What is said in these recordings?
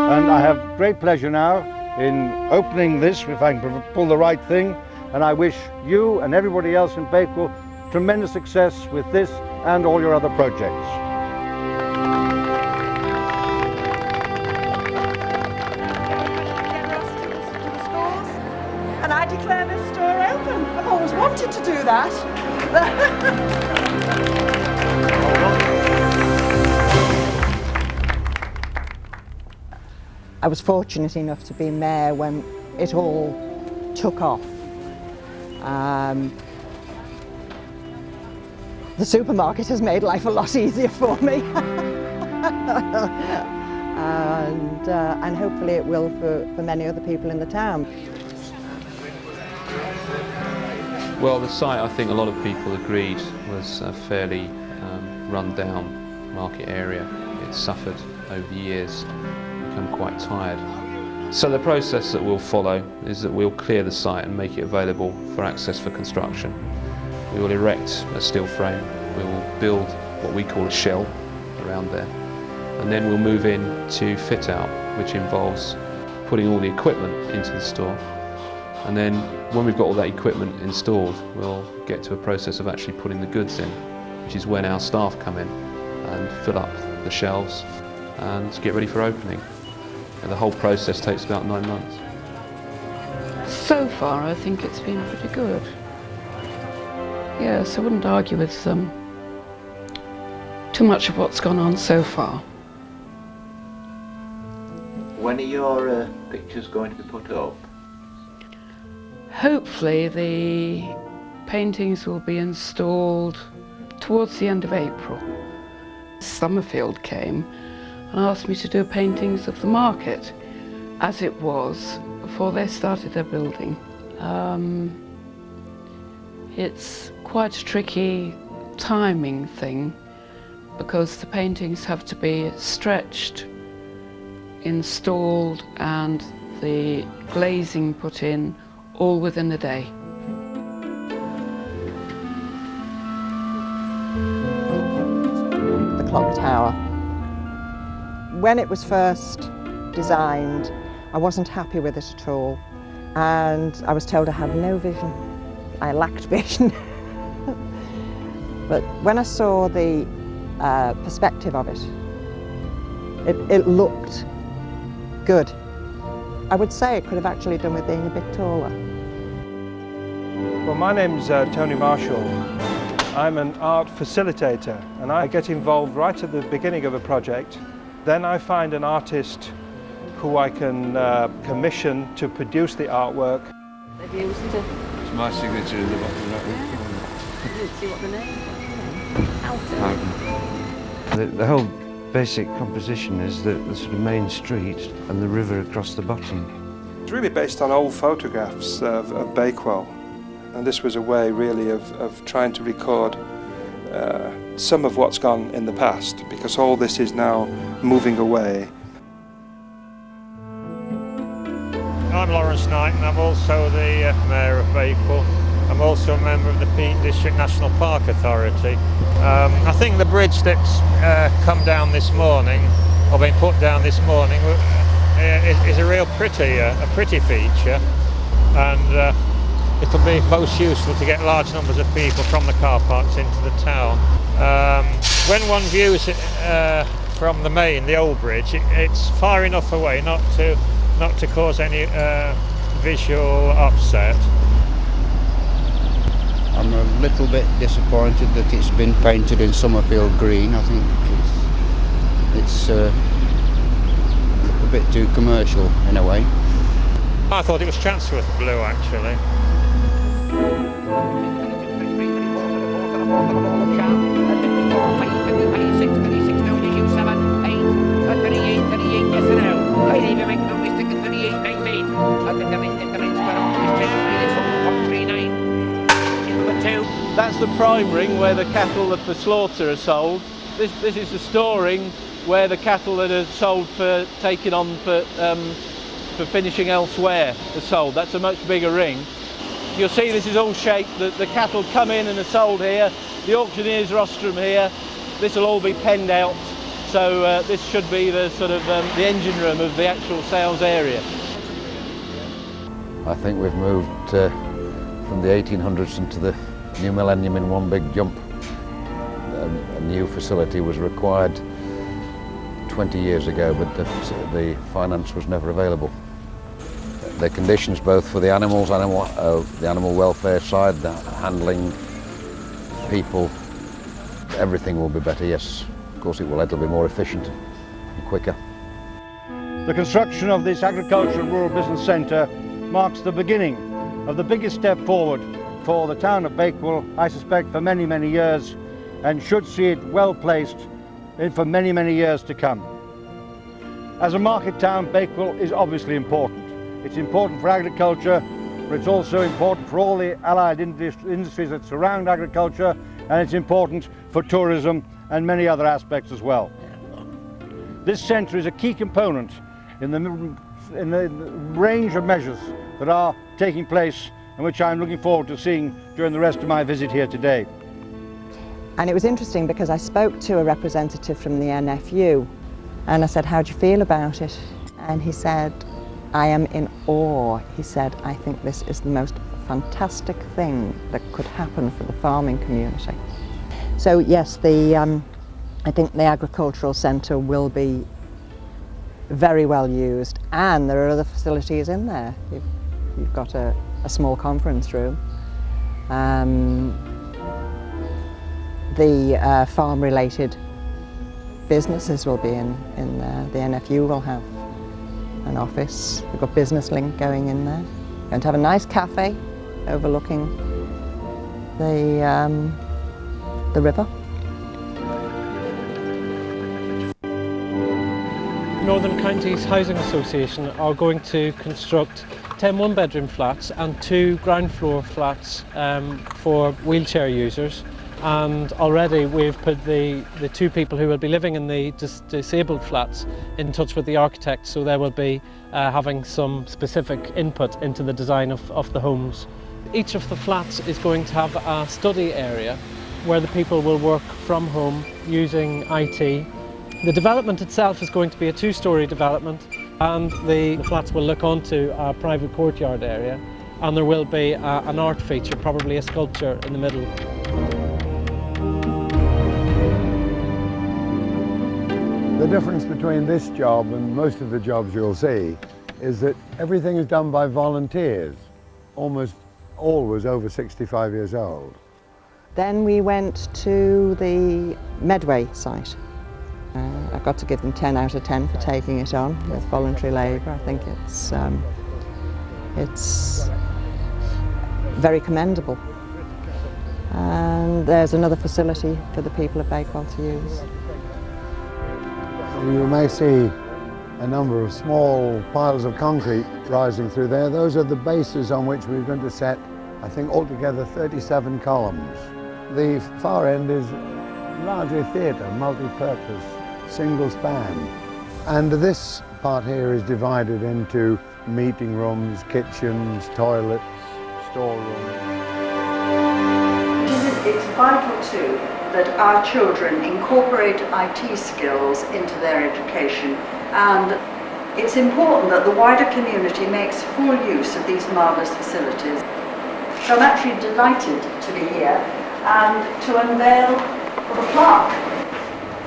And I have great pleasure now in opening this, if I can pull the right thing, and I wish you and everybody else in Bakewell tremendous success with this and all your other projects. And I declare this store open. I've always wanted to do that. I was fortunate enough to be mayor when it all took off. The supermarket has made life a lot easier for me. And hopefully it will for many other people in the town. Well, the site, I think a lot of people agreed, was a fairly run-down market area. It's suffered over the years, become quite tired. So the process that we'll follow is that we'll clear the site and make it available for access for construction. We will erect a steel frame, we will build what we call a shell around there, and then we'll move in to fit out, which involves putting all the equipment into the store. And then when we've got all that equipment installed, we'll get to a process of actually putting the goods in, which is when our staff come in and fill up the shelves and get ready for opening. And the whole process takes about 9 months. So far, I think it's been pretty good. Yes, I wouldn't argue with too much of what's gone on so far. When are your pictures going to be put up? Hopefully the paintings will be installed towards the end of April. Summerfield came and asked me to do paintings of the market as it was before they started their building. It's quite a tricky timing thing because the paintings have to be stretched, installed and the glazing put in all within a day. The clock tower. When it was first designed, I wasn't happy with it at all, and I was told I had no vision. I lacked vision. But when I saw the perspective of it, it looked good. I would say it could have actually done with being a bit taller. Well, my name's Tony Marshall. I'm an art facilitator, and I get involved right at the beginning of a project. Then I find an artist who I can commission to produce the artwork. It's my signature in the bottom right. I didn't see what the name was. The whole basic composition is the sort of main street and the river across the bottom. It's really based on old photographs of Bakewell, and this was a way really of trying to record some of what's gone in the past, because all this is now moving away. I'm Lawrence Knight and I'm also the Mayor of Bakewell. I'm also a member of the Peak District National Park Authority. I think the bridge that's come down this morning, or been put down this morning, is a real pretty feature, and it'll be most useful to get large numbers of people from the car parks into the town. When one views it from the old bridge, it's far enough away not to cause any visual upset. I'm a little bit disappointed that it's been painted in Summerfield green. I think it's a bit too commercial in a way. I thought it was Chatsworth blue actually. That's the prime ring where the cattle for slaughter are sold. This is the storing where the cattle that are sold for taking on for finishing elsewhere are sold. That's a much bigger ring. You'll see this is all shaped. The cattle come in and are sold here. The auctioneer's rostrum here. This will all be penned out So this should be the sort of the engine room of the actual sales area. I think we've moved from the 1800s into the new millennium in one big jump. A new facility was required 20 years ago, but the finance was never available. The conditions both for the animals, the animal welfare side, the handling, people, everything will be better, yes. Of course it'll be more efficient and quicker. The construction of this Agricultural and Rural Business Centre marks the beginning of the biggest step forward for the town of Bakewell, I suspect for many, many years, and should see it well placed for many, many years to come. As a market town, Bakewell is obviously important. It's important for agriculture, but it's also important for all the allied industries that surround agriculture, and it's important for tourism and many other aspects as well. This centre is a key component in the range of measures that are taking place and which I'm looking forward to seeing during the rest of my visit here today. And it was interesting because I spoke to a representative from the NFU and I said, how do you feel about it? And he said, I am in awe. He said, I think this is the most fantastic thing that could happen for the farming community. So yes, I think the agricultural centre will be very well used, and there are other facilities in there. You've got a small conference room. The farm-related businesses will be in there. The NFU will have an office. We've got Business Link going in there. We're going to have a nice cafe overlooking the river. Northern Counties Housing Association are going to construct 10 one-bedroom flats and 2 ground floor flats for wheelchair users, and already we've put the 2 people who will be living in the disabled flats in touch with the architect, so they will be having some specific input into the design of the homes. Each of the flats is going to have a study area where the people will work from home using IT. The development itself is going to be a 2-storey development, and the flats will look onto a private courtyard area, and there will be an art feature, probably a sculpture in the middle. The difference between this job and most of the jobs you'll see is that everything is done by volunteers, almost always over 65 years old. Then we went to the Medway site. I've got to give them 10 out of 10 for taking it on with voluntary labour. I think it's very commendable. And there's another facility for the people of Bakewell to use. You may see a number of small piles of concrete rising through there. Those are the bases on which we're going to set, I think, altogether 37 columns. The far end is largely theatre, multi-purpose, single span. And this part here is divided into meeting rooms, kitchens, toilets, storerooms. It's vital too that our children incorporate IT skills into their education, and it's important that the wider community makes full use of these marvellous facilities. So I'm actually delighted to be here and to unveil the plaque.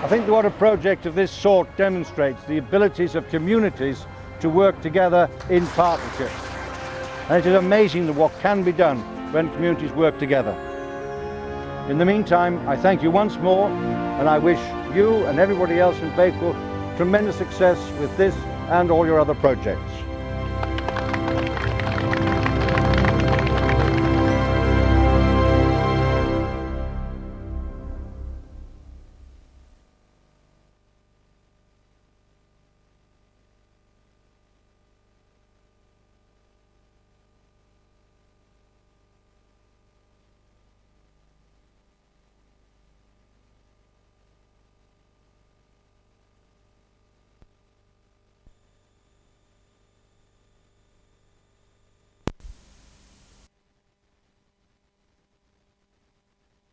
I think what a project of this sort demonstrates the abilities of communities to work together in partnership. And it is amazing what can be done when communities work together. In the meantime, I thank you once more, and I wish you and everybody else in Bakewell tremendous success with this and all your other projects.